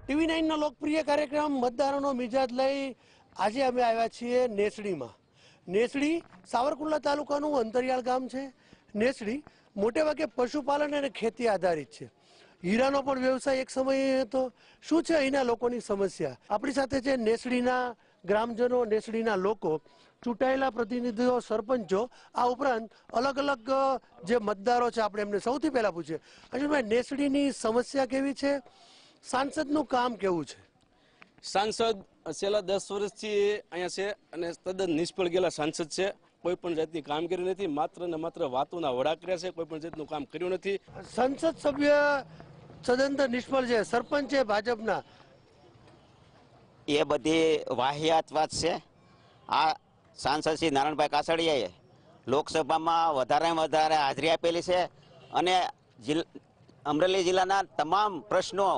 TV9 નો લોકપ્રિય કાર્યક્રમ મતદારોનો મિજાજ લઈ આજે અમે આવ્યા છીએ નેસડીમાં। નેસડી સાવરકુંડલા તાલુકાનું અંતરિયાળ ગામ છે। નેસડી મોટે ભાગે પશુપાલન અને ખેતી આધારિત છે। હીરાનો પણ વ્યવસાય એક સમયે હતો। શું છે અહીંના લોકોની સમસ્યા? આપણી સાથે છે નેસડીના ગ્રામજનો, નેસડીના લોકો, ચૂંટાયેલા પ્રતિનિધિઓ, સરપંચો, આ ઉપરાંત અલગ અલગ જે મતદારો છે। આપણે એમને સૌથી પહેલા પૂછીએ, અર્જુનભાઈ, નેસડીની સમસ્યા કેવી છે? सांसदનું કામ કેવું છે? सांसद છેલ્લા 10 વર્ષથી અહીંયા છે અને તદ્દન નિષ્ફળ ગયેલા સાંસદ છે। કોઈ પણ જાતની કામગીરી નથી, માત્ર ને માત્ર વાતોના વડા કર્યા છે, કોઈ પણ જાતનું કામ કર્યું નથી। સંસદ સભ્ય સદંતર નિષ્ફળ છે, સરપંચ છે ભાજપના, એ બધી વાહિયાત વાત છે। આ સાંસદ શ્રી નારાયણભાઈ કાછડિયાએ લોકસભામાં વધારેમાં વધારે હાજરી આપેલી છે અને અમરેલી જિલ્લાના તમામ પ્રશ્નો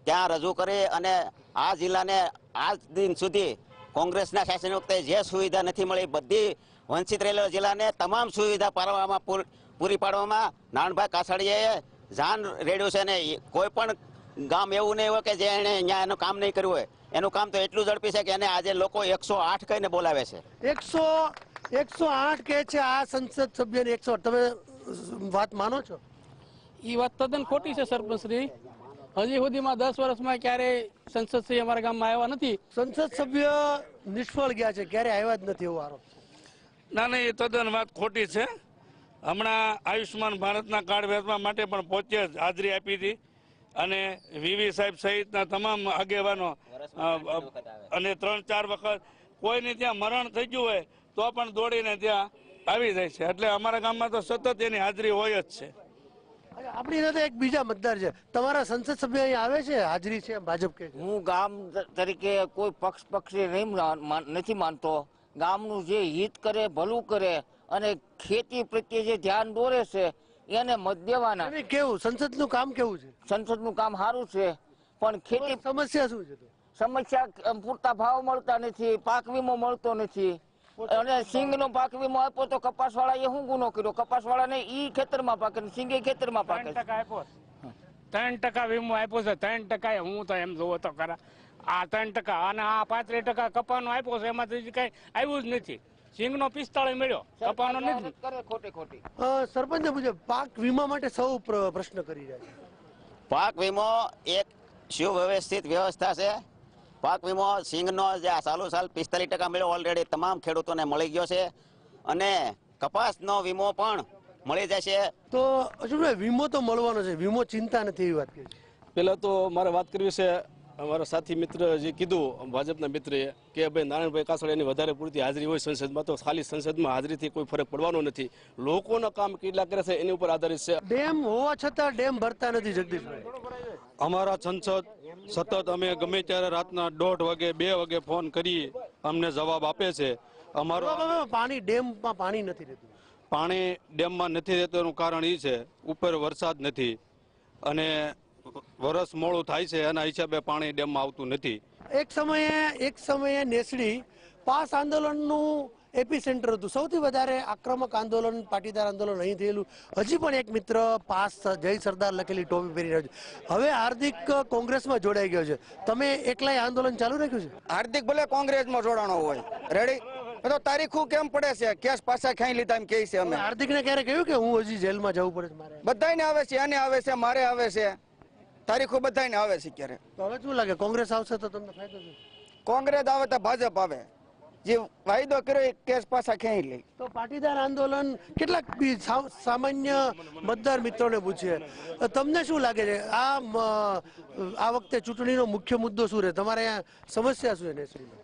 ત્યાં રજૂ કરી અને આ જિલ્લાને આજ દિન સુધી કોંગ્રેસના શાસન વખતે જે સુવિધા નથી મળી, બધી વંચિત રહેલા જિલ્લાને તમામ સુવિધા પૂરી પાડવામાં નારાયણભાઈ કાછડિયાએ જાન રેડ્યું છે। અને કોઈ પણ ગામ એવું નહીં હોય કે જે એને અહીંયા એનું કામ નહીં કર્યું હોય। એનું કામ તો એટલું ઝડપી છે કે એને આજે લોકો 108 કહીને બોલાવે છે। 108 કહે છે આ સંસદ સભ્યને 108। તમે વાત માનો છો? એ વાત તદ્દન ખોટી છે સરપંચ શ્રી। હજી સુધીમાં 10 વર્ષમાં ક્યારેય સંસદ શ્રી અમારા ગામમાં આવ્યા નથી। સંસદ સભ્ય નિષ્ફળ ગયા છે, ક્યારે આવ્યા જ નથી એવો આરોપ। ના, એ તદ્દન વાત ખોટી છે। હમણાં આયુષ્માન ભારતના કાર્ડ વેચવા માટે પણ પહોંચે જ હાજરી આપી હતી અને વીવી સાહેબ સહિતના તમામ આગેવાનો અને 3-4 વખત કોઈને ત્યાં મરણ થઈ ગયું હોય તો પણ દોડીને ત્યાં આવી જાય છે। એટલે અમારા ગામમાં તો સતત એની હાજરી હોય જ છે। આપણી સાથે એક બીજા મતદાર છે, તમારા સંસદ સભ્ય અહીં આવે છે, હાજરી છે ભાજપ કે? હું ગામ તરીકે કોઈ પક્ષી નથી માનતો। ગામનું જે હિત કરે, ભલું કરે અને ખેતી પ્રત્યે જે ધ્યાન દોરે છે એને મત દેવાના। કેવું સંસદનું કામ કેવું છે? સંસદનું કામ સારું છે, પણ ખેતી સમસ્યા શું છે? સમસ્યા પૂરતા ભાવ મળતા નથી, પાક વીમો મળતો નથી અને સિંગનો પાક વીમો આપ્યો તો કપાસવાળાએ શું ગુનો કર્યો? કપાસવાળાને ઈ ખેતરમાં પાકે, સિંગે ખેતરમાં પાકે। 3% વીમો આપ્યો છે, 3%। હું તો એમ જોવો તો ખરા, આ 3% અને આ 35% કપાનો આપ્યો છે, એમાંથી કઈ આવ્યું જ નથી। સિંગનો 45 મળ્યો, કપાનો નથી। ખોટી સરપંચ મુજબ પાક વીમા માટે સૌ પ્રશ્ન કરી રહ્યા છે। પાક વીમો એક સુવ્યવસ્થિત વ્યવસ્થા છે। પાક વીમો સિંગનો જે સાલ 45% મળ્યો, ઓલરેડી તમામ ખેડૂતોને મળી ગયો છે અને કપાસનો વીમો પણ મળી જશે। તો અર્જુનભાઈ, વીમો તો મળવાનો છે, વીમો ચિંતા નથી એવી વાત કરી। પહેલા તો મારે વાત કરવી છે, અમારા સાથી મિત્ર જે કીધું ભાજપના મિત્રએ કે ભાઈ નારાયણભાઈ કાછડિયાની વધારે પૂરતી હાજરી હોય સંસદમાં, તો ખાલી સંસદમાં હાજરીથી કોઈ ફરક પડવાનો નથી। લોકોના કામ કેટલા કરે છે એની ઉપર આધારિત છે। ડેમ હોવા છતાં ડેમ ભરતા નથી જગદીશભાઈ। અમારા સંસદ સતત અમે ગમે ત્યારે રાતના 1:30 વાગે 2 વાગે ફોન કરી અમને જવાબ આપે છે। અમારો પાણી ડેમમાં પાણી નથી રહેતું। પાણી ડેમમાં નથી રહેતું એનું કારણ એ છે ઉપર વરસાદ નથી અને વરસ મોડું થાય છે, એના હિસાબે પાણી ડેમમાં આવતું નથી। એક સમયે નેસડી પાસ આંદોલનનું એપિસેન્ટર હતું। સૌથી વધારે આક્રમક આંદોલન, પાટીદાર આંદોલન અહીં થયેલું। હજી પણ એક મિત્ર પાસ જય સરદાર લખેલી ટોપી પહેરી રહ્યો છે। હવે હાર્દિક કોંગ્રેસમાં જોડાઈ ગયો છે, તમે એકલાય આંદોલન ચાલુ રાખ્યું છે? હાર્દિક ભલે કોંગ્રેસમાં જોડાણો હોય, રેડી, તો તારીખું કેમ પડે છે? કેસ પાછા ખાઈ લીધા એમ કહે છે। અમે હાર્દિકને ક્યારે કહ્યું કે હું હજી જેલમાં જવું પડે મારે? બધાને આવે છે, એને આવે છે, મારે આવે છે, તારીખો બધાને આવે છે ક્યારે। તો હવે શું લાગે, કોંગ્રેસ આવશે તો તમને ફાયદો છે? કોંગ્રેસ આવે તો ભાજપ આવે, જે વાયદો કર્યો કેસ પાછા ખેંચી લે। તો પાટીદાર આંદોલન કેટલાક સામાન્ય મતદાર મિત્રોને પૂછીએ, તમને શું લાગે છે આ વખતે ચૂંટણીનો મુખ્ય મુદ્દો શું રહે? તમારે અહીંયા સમસ્યા શું છે નેસડીમાં?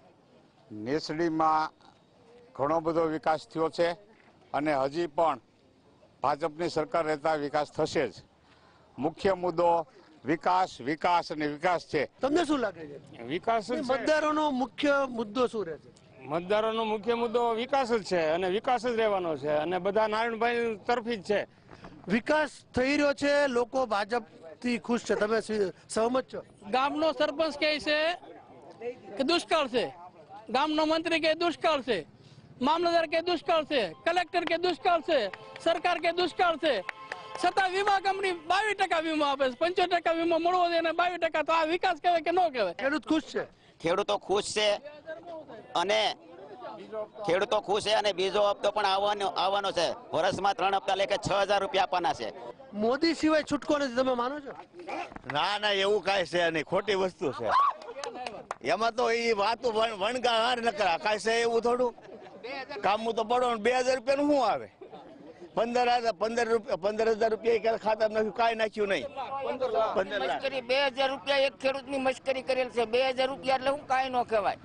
નેસડીમાં ઘણો બધો વિકાસ થયો છે અને હજી પણ ભાજપની સરકાર રહેતા વિકાસ થશે જ। મુખ્ય મુદ્દો વિકાસ અને વિકાસ છે। તમને શું લાગે છે વિકાસ મતદારોનો મુખ્ય મુદ્દો શું રહે છે? મતદારોનો મુખ્ય મુદ્દો વિકાસ જ છે અને વિકાસ જ રહેવાનો છે અને બધા નારાયણભાઈ તરફી જ છે। વિકાસ થઈ રહ્યો છે, લોકો ભાજપથી ખુશ છે, તમે સહમત છો? ગામનો સરપંચ કહે છે કે દુષ્કાળ છે, ગામનો મંત્રી કે દુષ્કાળ છે, મામલતદાર કે દુષ્કાળ છે, કલેક્ટર કે દુષ્કાળ છે, સરકાર કે દુષ્કાળ છે। છતાં વીમા કંપની 22% વીમો આપે છે, 75% વીમો મળવો જોઈએ અને 22%, તો આ વિકાસ કહેવાય કે ન કહેવાય? ખેડૂત ખુશ છે. ખેડૂતો ખુશ છે અને બીજો હપ્તો પણ આવવાનો છે. વર્ષમાં 3 હપ્તા લેખે 6,000 રૂપિયા આપવાના છે. મોદી સિવાય છૂટકો નથી, તમે માનો છો? ના એવું કાંઈ છે નહીં, ખોટી વસ્તુ છે. એમાં તો એ વાતો વણગા નકરા કાંઈ છે એવું થોડું. કામનું તો પડો 2,000 રૂપિયાનું શું આવે? 15,000 રૂપિયા ખાતા નાખ્યું, કાંઈ નાખ્યું નહીં. 15 લાખ. 2,000 રૂપિયા એક ખેડૂતની મશ્કરી કરેલ છે. 2,000 રૂપિયા એટલે હું કાંઈ ન કહેવાય.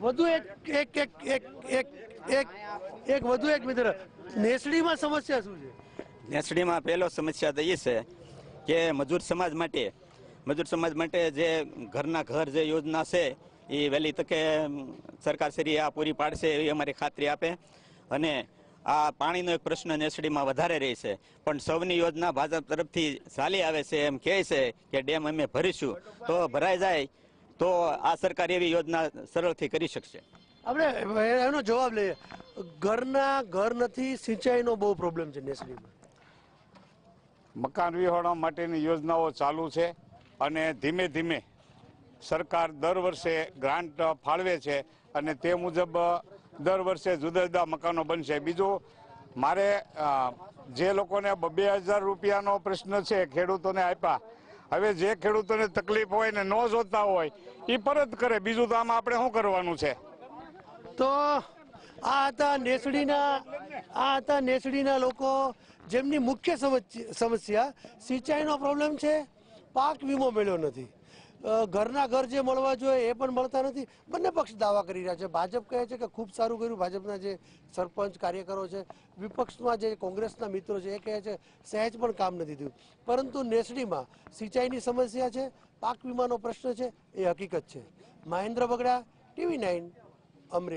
વધુ એક મિત્ર, નેસડીમાં સમસ્યા શું છે? નેસડીમાં પહેલો સમસ્યા તો એ છે કે મજૂર સમાજ માટે જે ઘરના ઘર જે યોજના છે એ વહેલી તકે સરકાર શ્રી આ પૂરી પાડશે એવી અમારી ખાતરી આપે. અને આ પાણીનો એક પ્રશ્ન નેસડીમાં વધારે રહે છે, પણ સૌની યોજના ભાજપ તરફથી ચાલી આવે છે, એમ કહે છે કે ડેમ અમે ભરીશું તો ભરાઈ જાય તો આ સરકાર એવી યોજના સરળથી કરી શકશે. આપણે એનો જવાબ લઈએ. ઘરના ઘર નથી, સિંચાઈનો બહુ પ્રોબ્લેમ છે નેસડીમાં. મકાન વિહોણા માટેની યોજનાઓ ચાલુ છે અને ધીમે ધીમે સરકાર દર વર્ષે ગ્રાન્ટ ફાળવે છે અને તે મુજબ દર વર્ષે જુદા જુદા મકાનો બનશે. બીજું મારે જે લોકોને 2,000 રૂપિયાનો પ્રશ્ન છે ખેડૂતોને આપ્યા, હવે જે ખેડૂતોને તકલીફ હોય ને ન જોતા હોય એ પરત કરે. બીજું તો આમાં આપણે શું કરવાનું છે? તો આ હતા નેસડીના લોકો, જેમની મુખ્ય સમસ્યા સિંચાઈનો પ્રોબ્લેમ છે, પાક વીમો મળ્યો નથી, ઘરના ઘર જે મળવા જોઈએ એ પણ મળતા નથી. બંને પક્ષ દાવા કરી રહ્યા છે. ભાજપ કહે છે કે ખૂબ સારું કર્યું, ભાજપના જે સરપંચ કાર્યકરો છે, વિપક્ષમાં જે કોંગ્રેસના મિત્રો છે એ કહે છે સહેજ પણ કામ નથી થયું. પરંતુ નેસડીમાં સિંચાઈની સમસ્યા છે, પાક વીમાનો પ્રશ્ન છે, એ હકીકત છે. મહેન્દ્ર બગડા, TV9, અમરેલી.